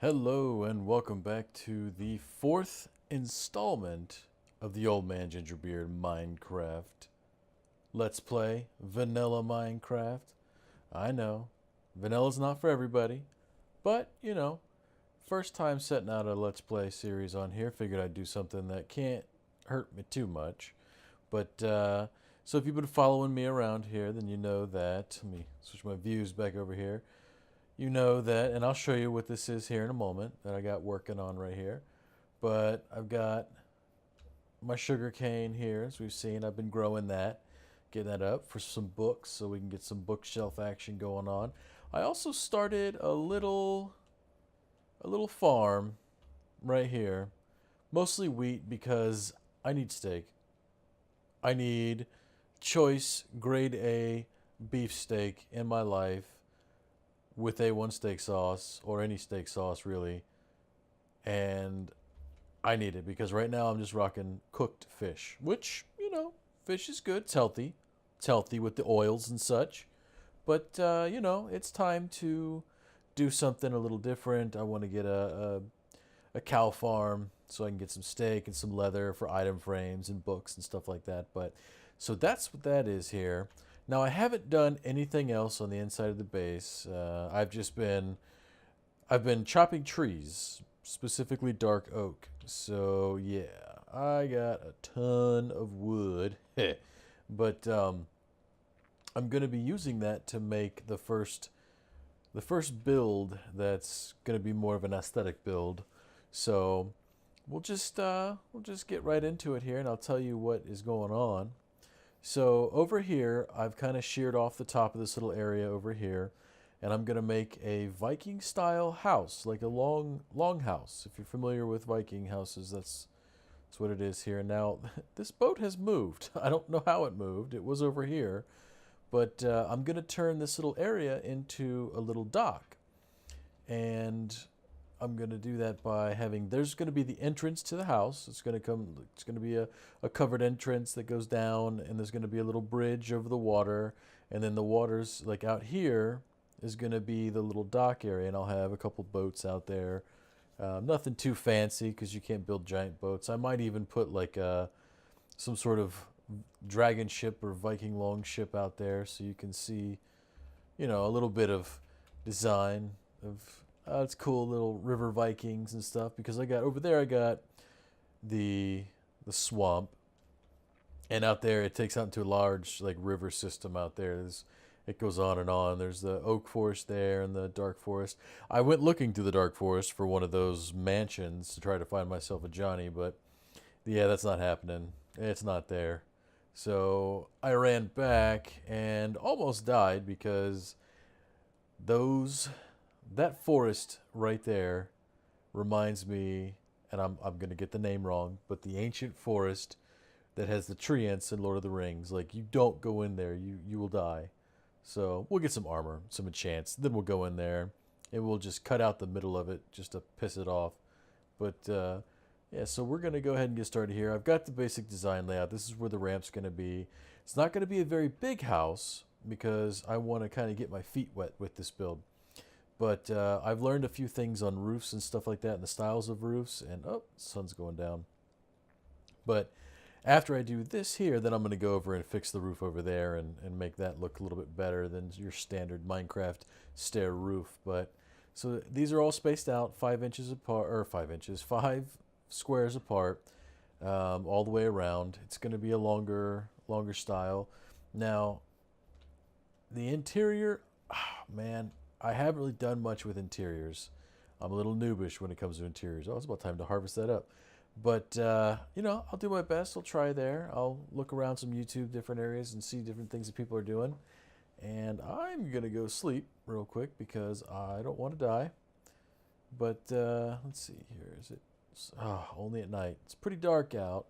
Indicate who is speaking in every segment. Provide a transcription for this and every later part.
Speaker 1: Hello and welcome back to the fourth installment of the Old Man Gingerbeard Minecraft Let's Play Vanilla Minecraft. I know, vanilla's not for everybody, but first time setting out a Let's Play series on here, figured I'd do something that can't hurt me too much. But so if you've been following me around here, then you know that. Let me switch my views back over here. You know that, and I'll show you what this is here in a moment that I got working on right here. But I've got my sugar cane here, as we've seen. I've been growing that, getting that up for some books so we can get some bookshelf action going on. I also started a little farm right here, mostly wheat because I need steak. I need choice grade A beef steak in my life with A1 steak sauce, or any steak sauce really, and I need it because right now I'm just rocking cooked fish, which, fish is good, it's healthy. It's healthy with the oils and such, but, it's time to do something a little different. I want to get a cow farm so I can get some steak and some leather for item frames and books and stuff like that, but so that's what that is here. Now, I haven't done anything else on the inside of the base. I've been chopping trees, specifically dark oak. So yeah, I got a ton of wood, but I'm gonna be using that to make the first build that's gonna be more of an aesthetic build. So we'll just get right into it here, and I'll tell you what is going on. So over here, I've kind of sheared off the top of this little area over here, and I'm going to make a Viking style house, like a long house. If you're familiar with Viking houses, that's what it is here. Now, this boat has moved. I don't know how it moved. It was over here, but I'm going to turn this little area into a little dock. And I'm going to do that by there's going to be the entrance to the house. It's going to be a covered entrance that goes down, and there's going to be a little bridge over the water. And then the water's like out here is going to be the little dock area, and I'll have a couple boats out there. Nothing too fancy because you can't build giant boats. I might even put like some sort of dragon ship or Viking long ship out there so you can see, a little bit of design of it's cool, little river Vikings and stuff, because I got the swamp, and out there it takes out into a large like river system out there. It goes on and on. There's the oak forest there and the dark forest. I went looking through the dark forest for one of those mansions to try to find myself a Johnny, but yeah, that's not happening. It's not there. So I ran back and almost died because those that forest right there reminds me, and I'm going to get the name wrong, but the ancient forest that has the treants in Lord of the Rings. Like, you don't go in there, you will die. So we'll get some armor, some enchants, then we'll go in there, and we'll just cut out the middle of it just to piss it off. But yeah, so we're going to go ahead and get started here. I've got the basic design layout. This is where the ramp's going to be. It's not going to be a very big house because I want to kind of get my feet wet with this build. But I've learned a few things on roofs and stuff like that, and the styles of roofs, and oh, the sun's going down. But after I do this here, then I'm going to go over and fix the roof over there and make that look a little bit better than your standard Minecraft stair roof. But so these are all spaced out 5 inches apart, or 5 inches, 5 squares apart, all the way around. It's going to be a longer style. Now, the interior, man, I haven't really done much with interiors. I'm a little noobish when it comes to interiors. Oh, it's about time to harvest that up. But, I'll do my best. I'll try there. I'll look around some YouTube, different areas, and see different things that people are doing. And I'm going to go sleep real quick because I don't want to die. But, let's see here. Is it? Only at night. It's pretty dark out.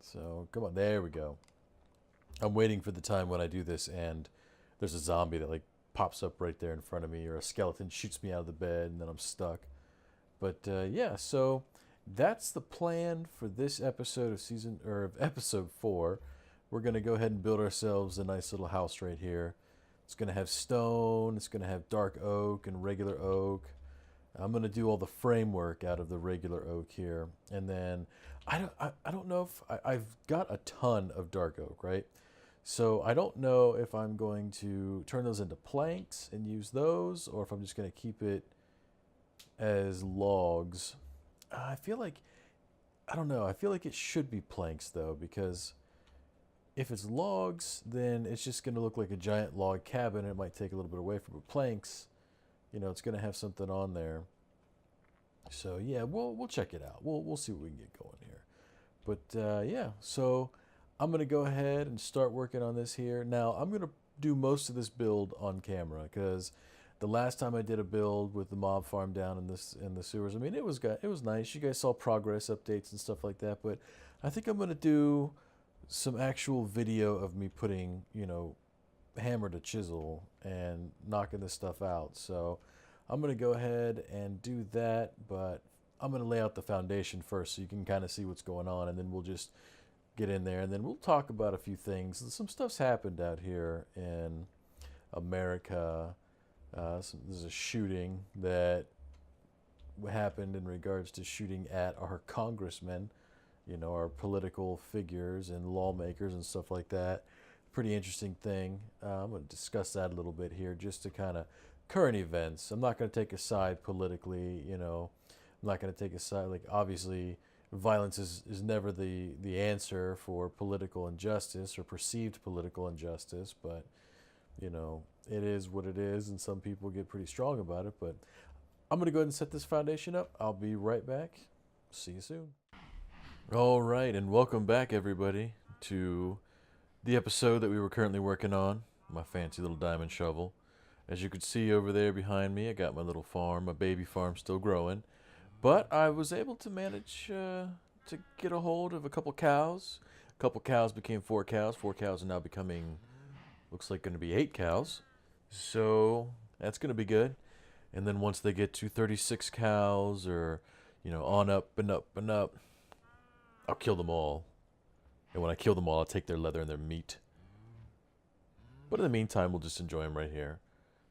Speaker 1: So, come on. There we go. I'm waiting for the time when I do this and there's a zombie that, like, pops up right there in front of me, or a skeleton shoots me out of the bed and then I'm stuck. But yeah, so that's the plan for this episode of episode 4. We're going to go ahead and build ourselves a nice little house right here. It's going to have stone, it's going to have dark oak and regular oak. I'm going to do all the framework out of the regular oak here. And then I don't know if I've got a ton of dark oak, right? So I don't know if I'm going to turn those into planks and use those, or if I'm just going to keep it as logs. I feel like, I don't know, I feel like it should be planks though, because if it's logs, then it's just going to look like a giant log cabin. It might take a little bit away from it. Planks, you know, it's going to have something on there. So yeah, we'll check it out. We'll see what we can get going here. But yeah, so I'm gonna go ahead and start working on this here. Now I'm gonna do most of this build on camera because the last time I did a build with the mob farm down in the sewers, I mean it was nice. You guys saw progress updates and stuff like that. But I think I'm gonna do some actual video of me putting, you know, hammer to chisel and knocking this stuff out. So I'm going to go ahead and do that, but I'm going to lay out the foundation first so you can kind of see what's going on, and then we'll just get in there, and then we'll talk about a few things. Some stuff's happened out here in America. There's a shooting that happened in regards to shooting at our congressmen, you know, our political figures and lawmakers and stuff like that. Pretty interesting thing. I'm going to discuss that a little bit here just to kind of current events. I'm not going to take a side politically, you know. I'm not going to take a side. Like, obviously, violence is never the answer for political injustice or perceived political injustice, but, you know, it is what it is, and some people get pretty strong about it. But I'm going to go ahead and set this foundation up. I'll be right back. See you soon. All right, and welcome back, everybody, to the episode that we were currently working on, my fancy little diamond shovel. As you can see over there behind me, I got my little farm, my baby farm still growing. But I was able to manage to get a hold of a couple cows. A couple cows became 4 cows. 4 cows are now becoming, looks like going to be 8 cows. So that's going to be good. And then once they get to 36 cows or, you know, on up and up and up, I'll kill them all. And when I kill them all, I'll take their leather and their meat. But in the meantime, we'll just enjoy them right here.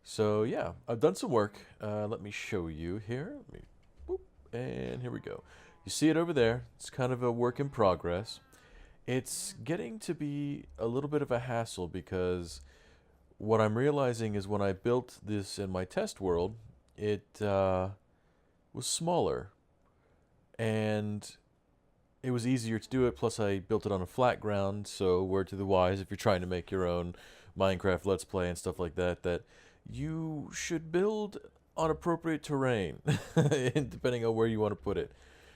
Speaker 1: So yeah, I've done some work. Let me show you here. And here we go. You see it over there. It's kind of a work in progress. It's getting to be a little bit of a hassle because what I'm realizing is when I built this in my test world, it was smaller. And it was easier to do it, plus I built it on a flat ground, so word to the wise, if you're trying to make your own Minecraft Let's Play and stuff like that, that you should build on appropriate terrain, depending on where you want to put it.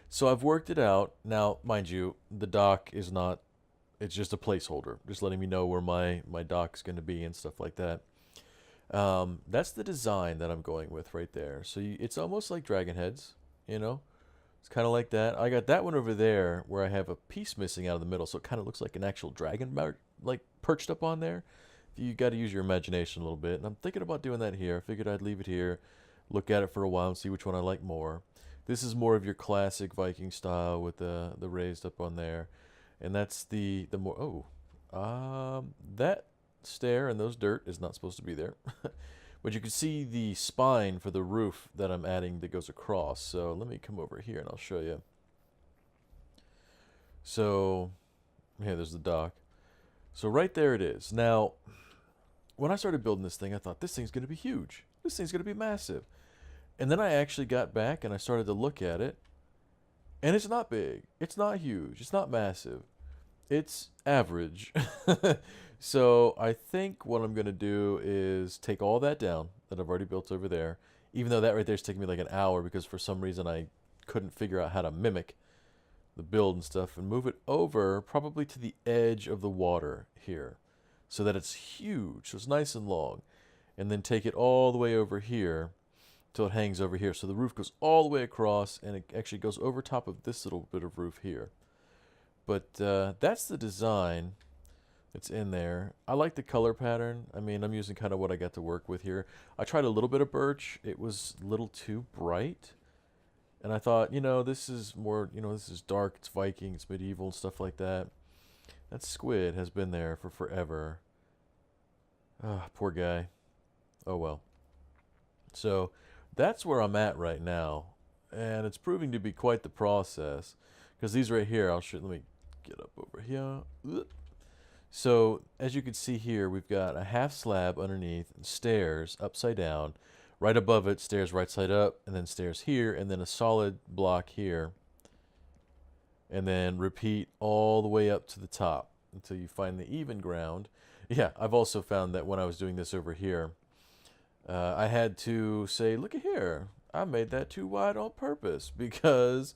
Speaker 1: So I've worked it out. Now, mind you, the dock is not, it's just a placeholder, just letting me know where my dock's going to be and stuff like that. That's the design that I'm going with right there. So it's almost like dragon heads, you know? It's kind of like that. I got that one over there where I have a piece missing out of the middle, so it kind of looks like an actual dragon like perched up on there. You got to use your imagination a little bit, and I'm thinking about doing that here. I figured I'd leave it here, look at it for a while, and see which one I like more. This is more of your classic Viking style with the raised up on there, and that's the more that stair and those dirt is not supposed to be there. But you can see the spine for the roof that I'm adding that goes across. So let me come over here and I'll show you. So here, there's the dock. So right there it is. Now, when I started building this thing, I thought this thing's going to be huge. This thing's going to be massive. And then I actually got back and I started to look at it. And it's not big. It's not huge. It's not massive. It's average. So I think what I'm going to do is take all that down that I've already built over there, even though that right there is taking me like an hour because for some reason I couldn't figure out how to mimic the build and stuff, and move it over probably to the edge of the water here so that it's huge, so it's nice and long, and then take it all the way over here till it hangs over here. So the roof goes all the way across and it actually goes over top of this little bit of roof here. But that's the design. It's in there. I like the color pattern. I mean, I'm using kind of what I got to work with here. I tried a little bit of birch. It was a little too bright. And I thought, you know, this is more, you know, this is dark, it's Viking, it's medieval and stuff like that. That squid has been there for forever. Ah, poor guy. Oh well. So that's where I'm at right now. And it's proving to be quite the process. Because these right here, let me get up over here. Ugh. So, as you can see here, we've got a half slab underneath, stairs upside down. Right above it, stairs right side up, and then stairs here, and then a solid block here. And then repeat all the way up to the top until you find the even ground. Yeah, I've also found that when I was doing this over here, I had to say, look at here, I made that too wide on purpose because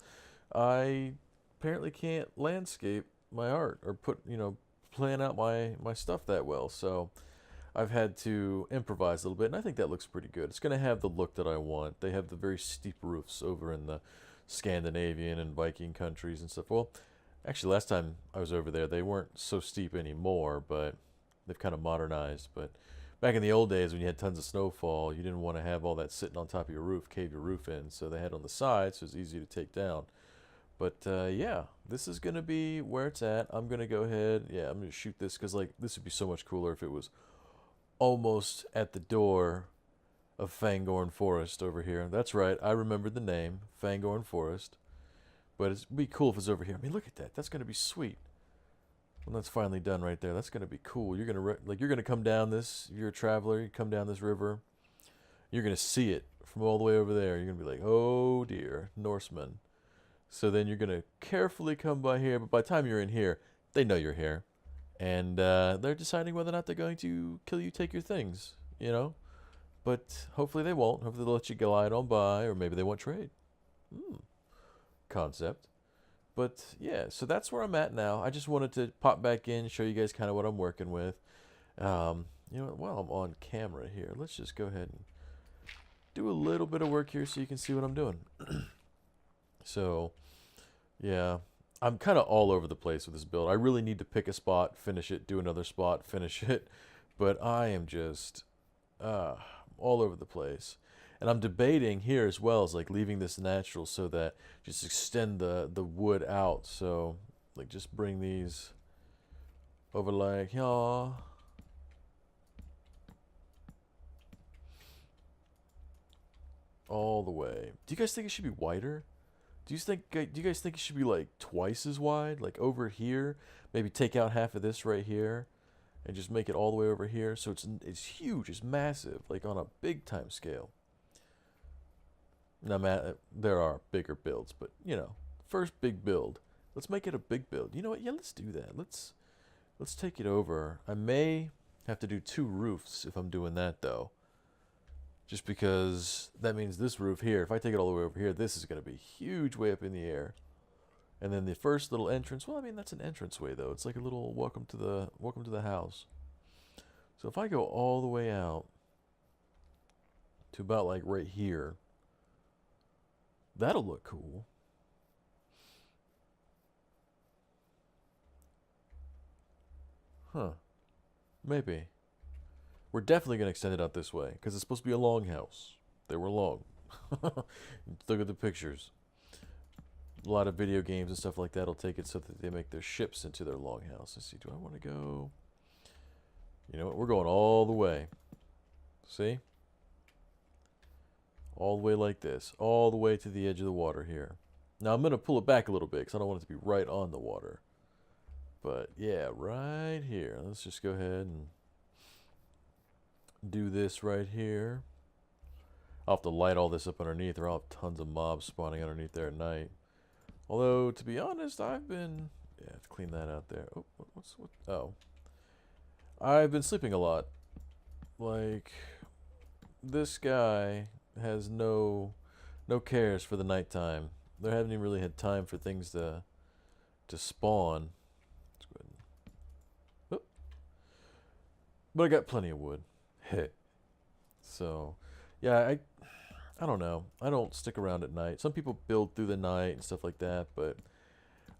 Speaker 1: I apparently can't landscape my art or plan out my stuff that well. So I've had to improvise a little bit, and I think that looks pretty good. It's going to have the look that I want. They have the very steep roofs over in the Scandinavian and Viking countries and stuff. Well, actually, last time I was over there, they weren't so steep anymore, but they've kind of modernized. But back in the old days when you had tons of snowfall, you didn't want to have all that sitting on top of your roof, cave your roof in. So they had on the sides, so it's easy to take down. But yeah, this is going to be where it's at. I'm going to go ahead. Yeah, I'm going to shoot this because like this would be so much cooler if it was almost at the door of Fangorn Forest over here. That's right, I remembered the name, Fangorn Forest. But it'd be cool if it's over here. I mean, look at that. That's going to be sweet. When that's finally done right there, that's going to be cool. You're going to you're going to come down this. If you're a traveler, you come down this river. You're going to see it from all the way over there. You're going to be like, oh dear, Norsemen. So then you're going to carefully come by here. But by the time you're in here, they know you're here. And they're deciding whether or not they're going to kill you, take your things, you know? But hopefully they won't. Hopefully they'll let you glide on by, or maybe they won't trade. Concept. But yeah, so that's where I'm at now. I just wanted to pop back in, show you guys kind of what I'm working with. You know what, while I'm on camera here, let's just go ahead and do a little bit of work here so you can see what I'm doing. So, yeah. I'm kind of all over the place with this build. I really need to pick a spot, finish it, do another spot, finish it. But I am just all over the place. And I'm debating here as well as like leaving this natural so that just extend the wood out. So like just bring these over like here. All the way. Do you guys think it should be wider? Do you guys think it should be like twice as wide? Like over here? Maybe take out half of this right here and just make it all the way over here so it's huge, it's massive, like on a big time scale. Now, Matt, there are bigger builds, but you know, first big build. Let's make it a big build. You know what? Yeah, let's do that. Let's take it over. I may have to do 2 roofs if I'm doing that though. Just because that means this roof here, if I take it all the way over here, this is going to be huge way up in the air. And then the first little entrance, well, I mean, that's an entranceway, though. It's like a little welcome to the house. So if I go all the way out to about like right here, that'll look cool. Huh. Maybe. We're definitely going to extend it out this way because it's supposed to be a long house. They were long. Look at the pictures. A lot of video games and stuff like that will take it so that they make their ships into their longhouse. Let's see, do I want to go? You know what? We're going all the way. See? All the way like this. All the way to the edge of the water here. Now I'm going to pull it back a little bit because I don't want it to be right on the water. But yeah, right here. Let's just go ahead and do this right here. I'll have to light all this up underneath or I'll have tons of mobs spawning underneath there at night. Although, to be honest, I've been... Yeah, I have to clean that out there. Oh, oh. I've been sleeping a lot. Like, this guy has no cares for the nighttime. They haven't even really had time for things to spawn. Let's go ahead and, oh. But I got plenty of wood. So, yeah, I don't know. I don't stick around at night. Some people build through the night and stuff like that, but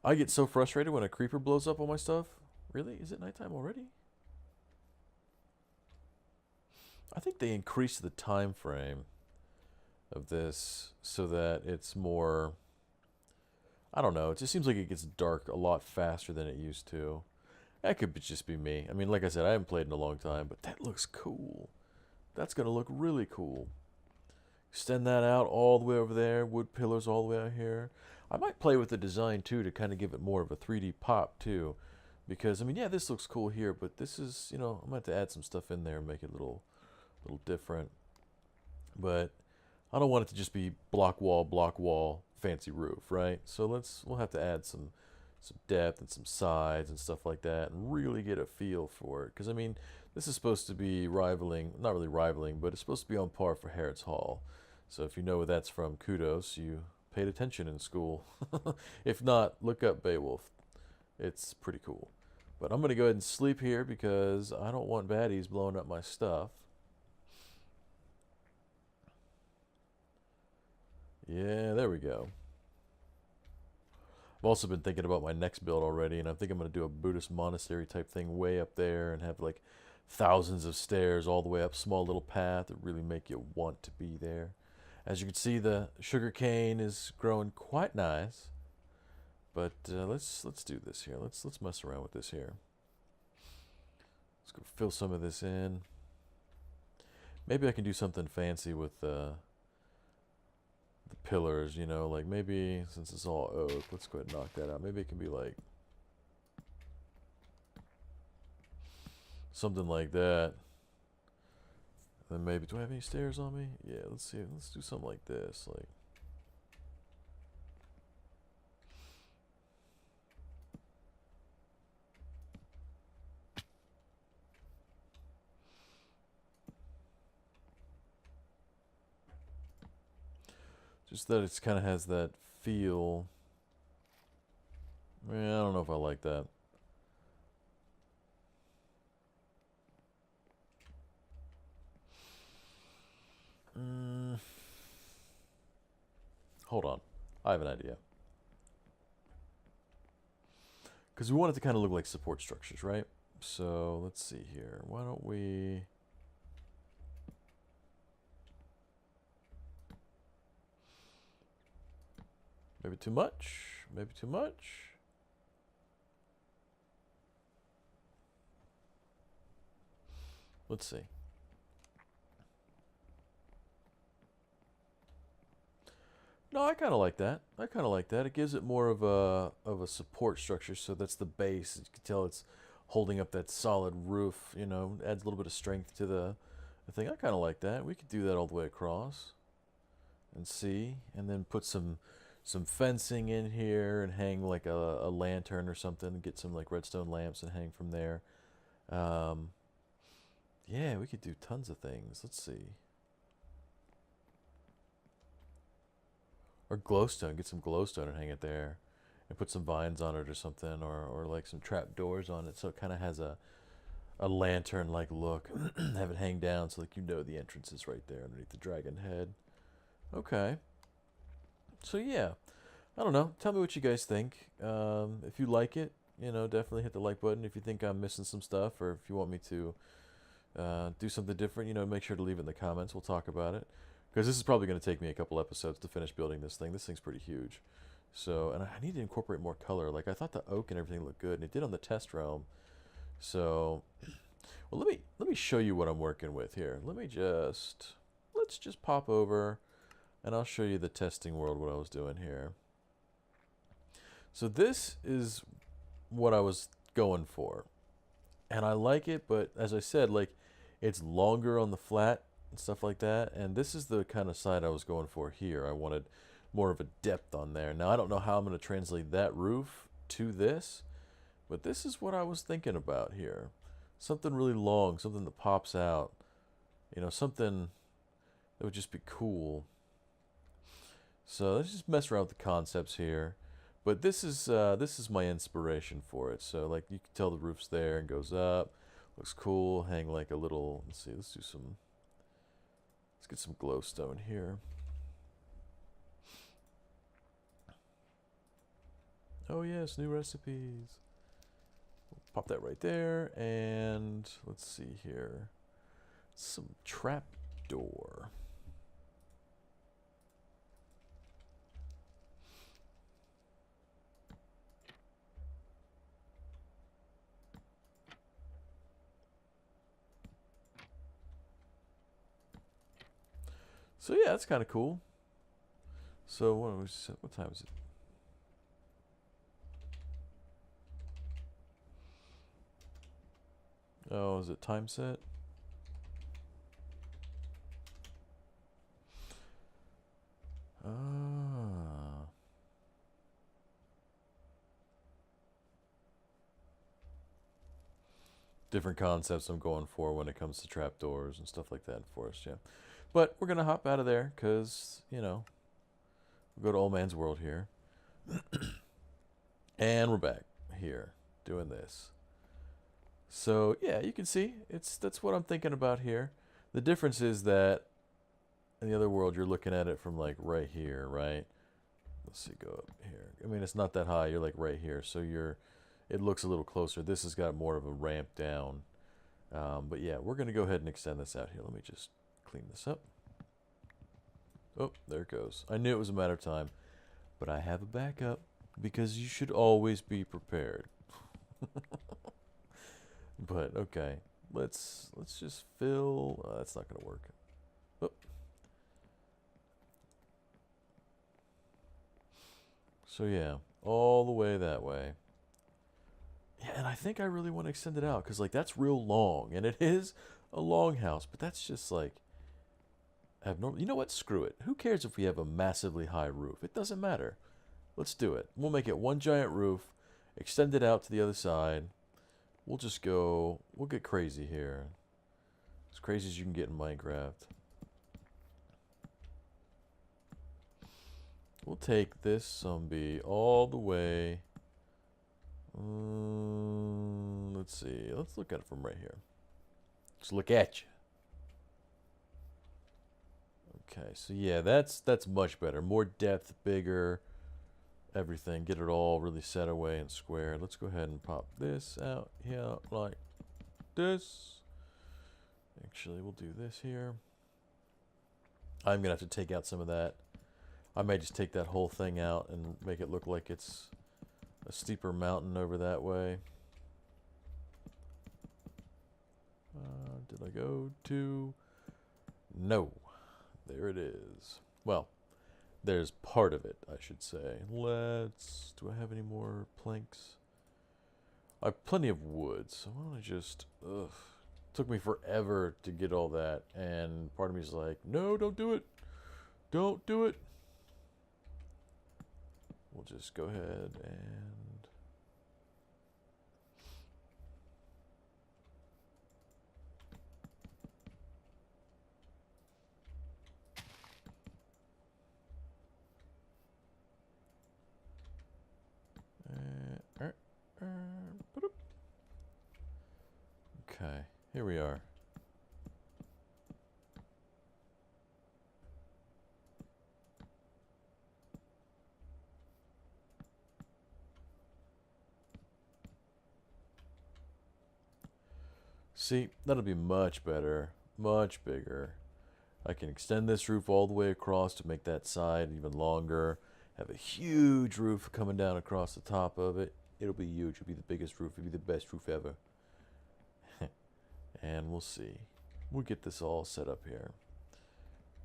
Speaker 1: I get so frustrated when a creeper blows up on my stuff. Really? Is it nighttime already? I think they increased the time frame of this so that it's more... I don't know. It just seems like it gets dark a lot faster than it used to. That could just be me. I mean, like I said, I haven't played in a long time, but that looks cool. That's going to look really cool. Extend that out all the way over there. Wood pillars all the way out here. I might play with the design too to kind of give it more of a 3D pop too. Because, I mean, yeah, this looks cool here, but this is, you know, I'm going to have to add some stuff in there and make it a little different. But I don't want it to just be block wall, fancy roof, right? So we'll have to add some depth and some sides and stuff like that and really get a feel for it. Because, I mean, this is supposed to be rivaling, not really rivaling, but it's supposed to be on par for Harrods Hall. So if you know where that's from, kudos, you paid attention in school. If not, look up Beowulf. It's pretty cool. But I'm going to go ahead and sleep here because I don't want baddies blowing up my stuff. Yeah, there we go. I've also been thinking about my next build already, and I think I'm going to do a Buddhist monastery type thing way up there and have like thousands of stairs all the way up, small little path that really make you want to be there. As you can see, the sugar cane is growing quite nice. But let's do this here. Let's mess around with this here. Let's go fill some of this in. Maybe I can do something fancy with the pillars, you know, like maybe since it's all oak, let's go ahead and knock that out. Maybe it can be like something like that. Then maybe, do I have any stairs on me? Yeah, let's see. Let's do something like this, like. Just that it kind of has that feel. I don't know if I like that. Hold on. I have an idea. Because we want it to kind of look like support structures, right? So let's see here. Why don't we... Maybe too much? Maybe too much? Let's see. No, I kind of like that. I kind of like that. It gives it more of a support structure. So that's the base. You can tell it's holding up that solid roof. You know, adds a little bit of strength to the thing. I kind of like that. We could do that all the way across, and see, and then put some fencing in here and hang like a lantern or something. Get some like redstone lamps and hang from there. Yeah, we could do tons of things. Let's see. Or glowstone. Get some glowstone and hang it there. And put some vines on it or something. Or like some trap doors on it. So it kind of has a lantern-like look. Have it hang down so like you know the entrance is right there underneath the dragon head. Okay. So yeah. I don't know. Tell me what you guys think. If you like it, you know, definitely hit the like button. If you think I'm missing some stuff or if you want me to do something different, you know, make sure to leave it in the comments. We'll talk about it. Because this is probably going to take me a couple episodes to finish building this thing. This thing's pretty huge. So, and I need to incorporate more color. Like, I thought the oak and everything looked good, and it did on the test realm. So, well, let me show you what I'm working with here. Let's just pop over, and I'll show you the testing world, what I was doing here. So this is what I was going for. And I like it, but as I said, like, it's longer on the flat and stuff like that. And this is the kind of side I was going for here. I wanted more of a depth on there. Now, I don't know how I'm going to translate that roof to this, but this is what I was thinking about here. Something really long, something that pops out. You know, something that would just be cool. So let's just mess around with the concepts here. But this is my inspiration for it. So like you can tell the roof's there and goes up. Looks cool. Hang like a little, let's see, let's get some glowstone here. Oh yes, new recipes. Pop that right there, and let's see here. Some trap door. So yeah, that's kind of cool. So what time is it? Oh, is it time set? Ah. Different concepts I'm going for when it comes to trapdoors and stuff like that in Forest, yeah. But we're going to hop out of there because, you know, we'll go to Old Man's World here. And we're back here doing this. So, yeah, you can see that's what I'm thinking about here. The difference is that in the other world, you're looking at it from like right here, right? Let's see, go up here. I mean, it's not that high. You're like right here. So it looks a little closer. This has got more of a ramp down. But yeah, we're going to go ahead and extend this out here. Let me just clean this up. Oh, there it goes. I knew it was a matter of time. But I have a backup because you should always be prepared. But okay, let's just fill. That's not going to work. Oh. So yeah, all the way that way. Yeah, and I think I really want to extend it out because like that's real long, and it is a long house, but that's just like abnormal. You know what? Screw it. Who cares if we have a massively high roof? It doesn't matter. Let's do it. We'll make it one giant roof, extend it out to the other side. We'll just go. We'll get crazy here. As crazy as you can get in Minecraft. We'll take this zombie all the way. Let's see. Let's look at it from right here. Let's look at you. Okay, so yeah, that's much better. More depth, bigger, everything. Get it all really set away and square. Let's go ahead and pop this out here like this. Actually, we'll do this here. I'm going to have to take out some of that. I may just take that whole thing out and make it look like it's a steeper mountain over that way. Did I go to? No. There it is. Well, there's part of it, I should say. Do I have any more planks? I have plenty of wood, so why don't I just, took me forever to get all that, and part of me is like, no, don't do it. Don't do it. We'll just go ahead and okay, here we are. See, that'll be much better, much bigger. I can extend this roof all the way across to make that side even longer. Have a huge roof coming down across the top of it. It'll be huge. It'll be the biggest roof. It'll be the best roof ever. And we'll see. We'll get this all set up here.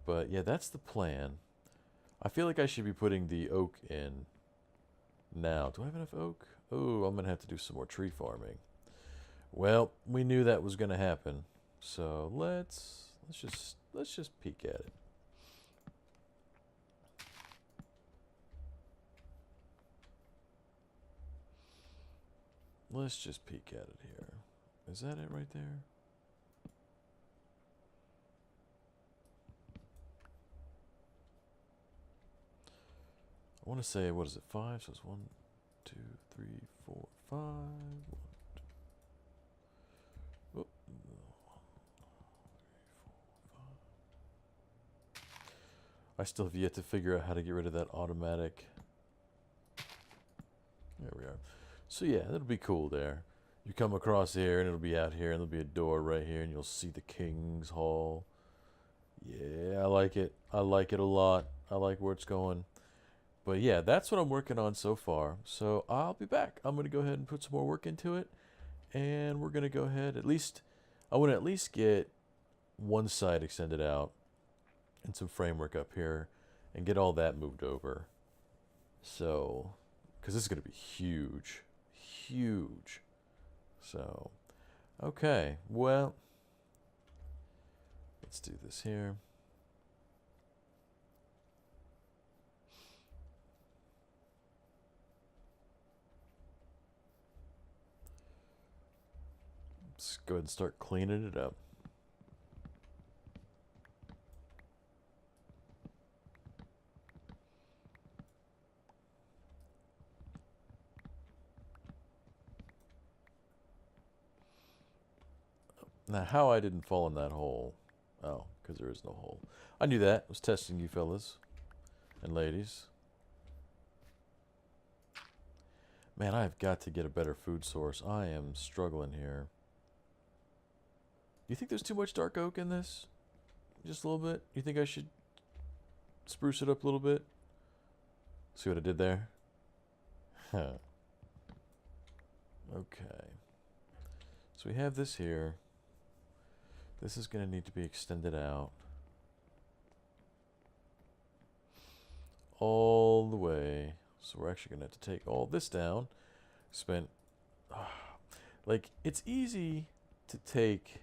Speaker 1: But yeah, that's the plan. I feel like I should be putting the oak in now. Do I have enough oak? Oh, I'm going to have to do some more tree farming. Well, we knew that was going to happen. So let's just peek at it. Let's just peek at it here. Is that it right there? I want to say, what is it, 5? So it's 1, 2, 3, 4, 5. Oh. I still have yet to figure out how to get rid of that automatic. There we are. So yeah, that'll be cool there. You come across here and it'll be out here and there'll be a door right here and you'll see the King's Hall. Yeah, I like it. I like it a lot. I like where it's going. But yeah, that's what I'm working on so far. So I'll be back. I'm going to go ahead and put some more work into it. And we're going to go ahead, I want to at least get one side extended out. and some framework up here and get all that moved over. So, because this is going to be huge. Huge. So, okay. Well, let's do this here. Let's go ahead and start cleaning it up. Now, how I didn't fall in that hole. Oh, because there is no hole. I knew that. I was testing you fellas and ladies. Man, I've got to get a better food source. I am struggling here. You think there's too much dark oak in this? Just a little bit? You think I should spruce it up a little bit? See what I did there? Huh. Okay. So we have this here. This is going to need to be extended out. All the way. So we're actually going to have to take all this down. Spent... like, it's easy to take...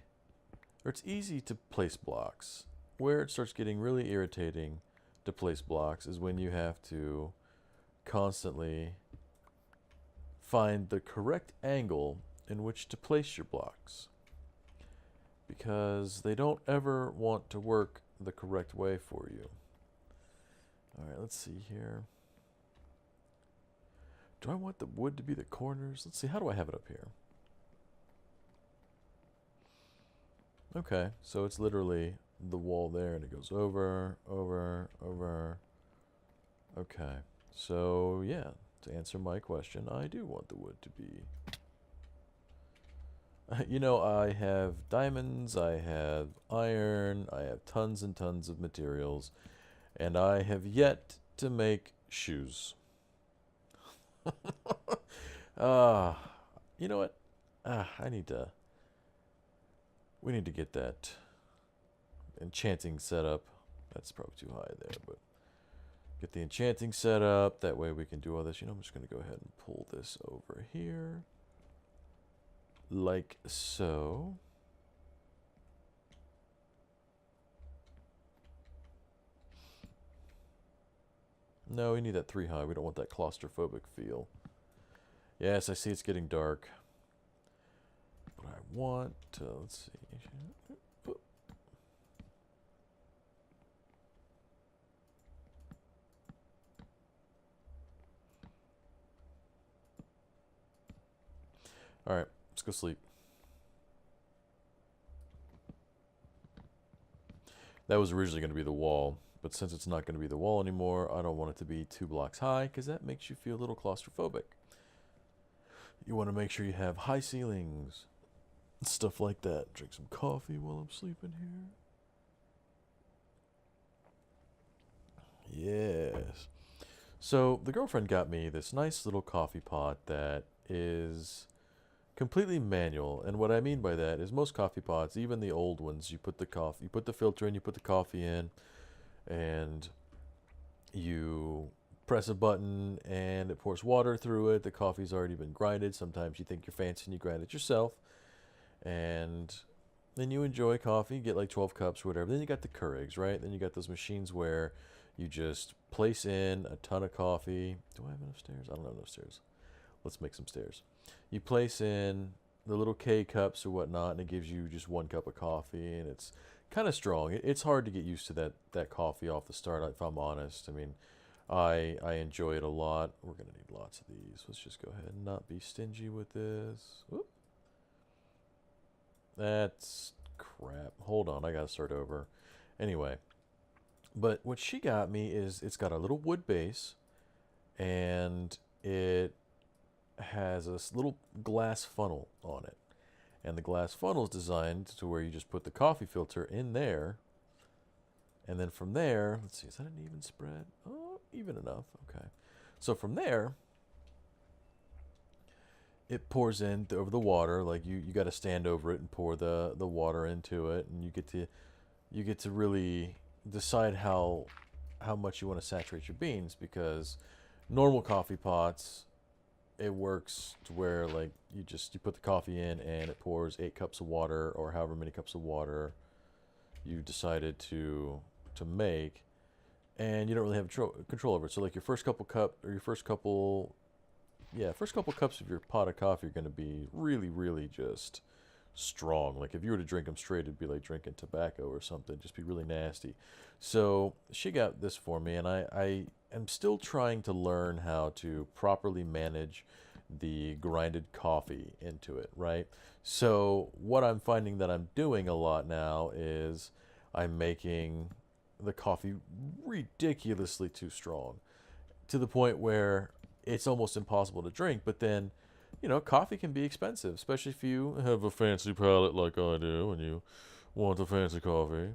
Speaker 1: or it's easy to place blocks. Where it starts getting really irritating to place blocks is when you have to constantly find the correct angle in which to place your blocks. Because they don't ever want to work the correct way for you. Alright, let's see here. Do I want the wood to be the corners? Let's see, how do I have it up here? Okay, so it's literally the wall there, and it goes over, over, over. Okay, so yeah, to answer my question, I do want the wood to be... You know, I have diamonds, I have iron, I have tons and tons of materials, and I have yet to make shoes. You know what? We need to get that enchanting set up. That's probably too high there, but get the enchanting set up. That way we can do all this. You know, I'm just going to go ahead and pull this over here. Like so. No, we need that 3 high. We don't want that claustrophobic feel. Yes, I see it's getting dark. But I want to, let's see. All right, let's go sleep. That was originally going to be the wall, but since it's not going to be the wall anymore, I don't want it to be 2 blocks high because that makes you feel a little claustrophobic. You want to make sure you have high ceilings, stuff like that. Drink some coffee while I'm sleeping here. Yes. So the girlfriend got me this nice little coffee pot that is completely manual, and what I mean by that is most coffee pots, even the old ones, you put the filter in, you put the coffee in, and you press a button and it pours water through it. The coffee's already been grinded. Sometimes you think you're fancy and you grind it yourself, and then you enjoy coffee, get like 12 cups or whatever. Then you got the Keurigs, right? Then you got those machines where you just place in a ton of coffee. Do I have enough stairs? I don't have enough stairs. Let's make some stairs. You place in the little K cups or whatnot, and it gives you just 1 cup of coffee, and it's kind of strong. It's hard to get used to that coffee off the start, if I'm honest. I mean, I enjoy it a lot. We're going to need lots of these. Let's just go ahead and not be stingy with this. Whoop. That's crap. Hold on, I got to start over. Anyway, but what she got me is it's got a little wood base, and it has a little glass funnel on it, and the glass funnel is designed to where you just put the coffee filter in there, and then from there, let's see, is that an even spread? Oh, even enough. Okay, so from there it pours in over the water. Like you got to stand over it and pour the water into it, and you get to really decide how much you want to saturate your beans, because normal coffee pots, it works to where like you put the coffee in and it pours 8 cups of water or however many cups of water you decided to make, and you don't really have control over it. So like your first couple cup or your first couple first couple cups of your pot of coffee are going to be really, really just strong. Like if you were to drink them straight, it'd be like drinking tobacco or something. Just be really nasty. So she got this for me, and I am still trying to learn how to properly manage the grinded coffee into it, right? So what I'm finding that I'm doing a lot now is I'm making the coffee ridiculously too strong, to the point where it's almost impossible to drink. But then, coffee can be expensive, especially if you have a fancy palate like I do and you want the fancy coffee.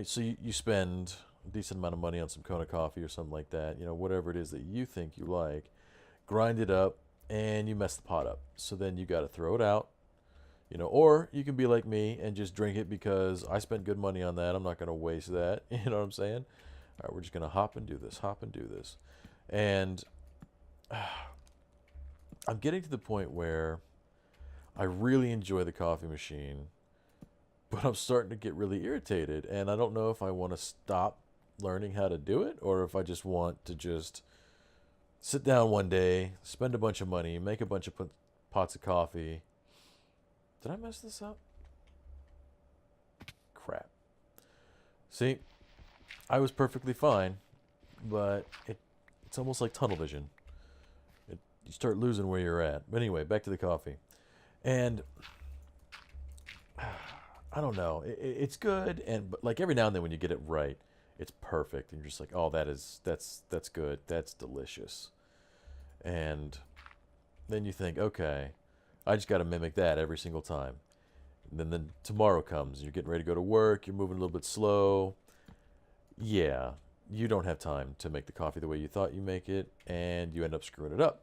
Speaker 1: So you spend a decent amount of money on some Kona coffee or something like that, whatever it is that you think you like, grind it up, and you mess the pot up. So then you got to throw it out, or you can be like me and just drink it because I spent good money on that. I'm not going to waste that. You know what I'm saying? All right, we're just going to hop and do this. And I'm getting to the point where I really enjoy the coffee machine, but I'm starting to get really irritated. And I don't know if I want to stop learning how to do it, or if I just want to just sit down one day, spend a bunch of money, make a bunch of pots of coffee. Did I mess this up? Crap. See, I was perfectly fine, but it's almost like tunnel vision. You start losing where you're at. But anyway, back to the coffee. And I don't know. It's good, but like every now and then when you get it right, it's perfect, and you're just like, oh, that's good, that's delicious. And then you think, okay, I just got to mimic that every single time. And then tomorrow comes, and you're getting ready to go to work. You're moving a little bit slow. Yeah, you don't have time to make the coffee the way you thought you make it, and you end up screwing it up.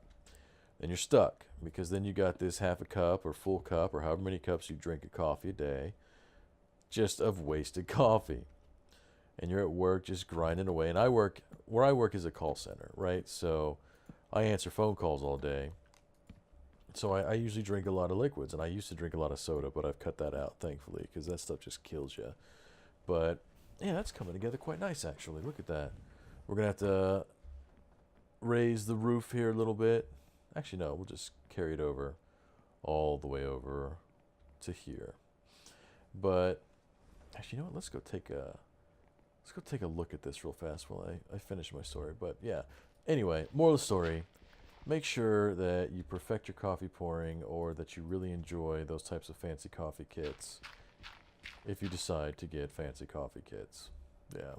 Speaker 1: Then you're stuck, because then you got this half a cup or full cup or however many cups you drink of coffee a day, just of wasted coffee. And you're at work just grinding away. And where I work is a call center, right? So I answer phone calls all day. So I usually drink a lot of liquids, and I used to drink a lot of soda, but I've cut that out, thankfully, because that stuff just kills you. But yeah, that's coming together quite nice, actually. Look at that. We're going to have to raise the roof here a little bit. Actually, no, we'll just carry it over all the way over to here. But actually, you know what? Let's go take a look at this real fast while I finish my story. But yeah, anyway, moral of the story: make sure that you perfect your coffee pouring, or that you really enjoy those types of fancy coffee kits. If you decide to get fancy coffee kits, yeah.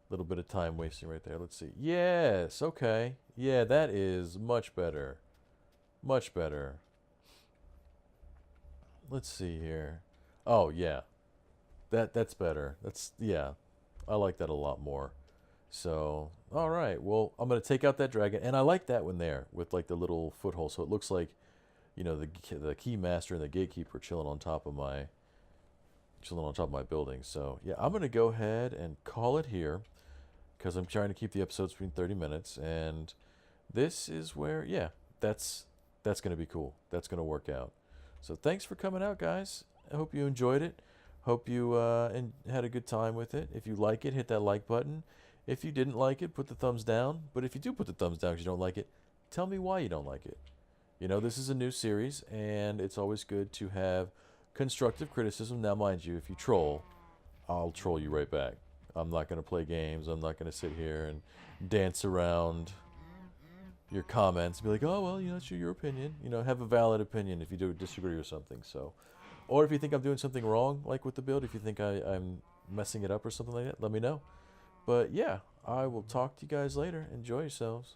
Speaker 1: Little bit of time wasting right there. Let's see. Yes, okay. Yeah, that is much better. Much better. Let's see here. Oh, yeah. That's better. Yeah. I like that a lot more. So, all right. Well, I'm going to take out that dragon, and I like that one there with like the little foothold, so it looks like, the key master and the gatekeeper chilling on top of my building. So, yeah, I'm going to go ahead and call it here, because I'm trying to keep the episodes between 30 minutes, and this is where, yeah, that's going to be cool. That's going to work out. So thanks for coming out, guys. I hope you enjoyed it. Hope you had a good time with it. If you like it, hit that like button. If you didn't like it, put the thumbs down. But if you do put the thumbs down because you don't like it, tell me why you don't like it. This is a new series, and it's always good to have constructive criticism. Now, mind you, if you troll, I'll troll you right back. I'm not going to play games. I'm not going to sit here and dance around your comments and be like, oh, well, that's your opinion. Have a valid opinion if you do disagree with something. So, or if you think I'm doing something wrong, like with the build, if you think I'm messing it up or something like that, let me know. But yeah, I will talk to you guys later. Enjoy yourselves.